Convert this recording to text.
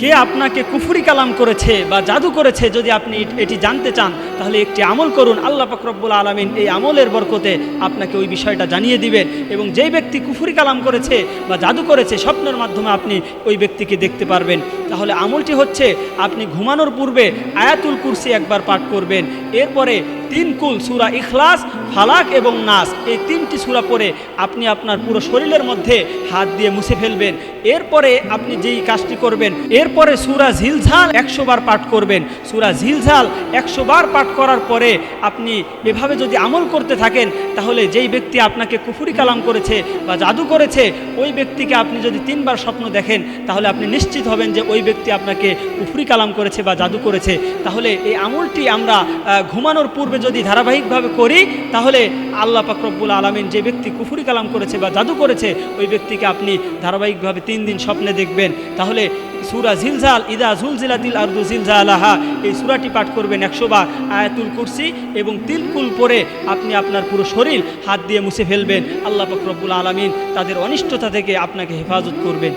কে আপনাকে কুফরি কালাম করেছে বা জাদু করেছে, যদি আপনি এটি জানতে চান তাহলে একটি আমল করুন। আল্লাহ পাক রব্বুল আলামিন এই আমলের বরকতে আপনাকে ওই বিষয়টা জানিয়ে দিবেন। এবং যেই ব্যক্তি কুফরি কালাম করেছে বা জাদু করেছে, স্বপ্নের মাধ্যমে আপনি ওই ব্যক্তিকে দেখতে পারবেন। তাহলে আমলটি হচ্ছে, আপনি ঘুমানোর পূর্বে আয়াতুল কুরসি একবার পাঠ করবেন, এরপরে 3 কুল সূরা ইখলাস, ফালাক এবং নাস, এই 3টি সূরা পড়ে আপনি আপনার পুরো শরীরের মধ্যে হাত দিয়ে মুছে ফেলবেন। এরপরে আপনি যেই কাজটি করবেন, এরপরে সূরা জিলজাল 100 বার পাঠ করবেন। সূরা জিলজাল 100 বার পাঠ করার পরে আপনি এভাবে যদি আমল করতে থাকেন, তাহলে যেই ব্যক্তি আপনাকে কুফরি কালাম করেছে বা জাদু করেছে, ওই ব্যক্তিকে আপনি যদি 3 বার স্বপ্ন দেখেন, তাহলে আপনি নিশ্চিত হবেন যে ওই ব্যক্তি আপনাকে কুফরি কালাম করেছে বা জাদু করেছে। তাহলে এই আমলটি আমরা ঘুমানোর পূর্বে যদি ধারাবাহিকভাবে করি, তাহলে আল্লাহ পাক রব্বুল আলামিন যে ব্যক্তি কুফরি কালাম করেছে বা জাদু করেছে, ওই ব্যক্তিকে আপনি ধারাবাহিকভাবে 3 দিন স্বপ্নে দেখবেন। তাহলে সূরা জিলজাল, ইদা জুলজিলাতিল আরদু জিলজালাহা, এই সূরাটি পাঠ করবেন 100 বার, আয়াতুল কুরসি এবং 3 কুল পরে আপনি আপনার পুরো শরীর হাত দিয়ে মুছে ফেলবেন। আল্লাহ পাক রব্বুল আলামিন তাদের অনিষ্টতা থেকে আপনাকে হেফাজত করবেন।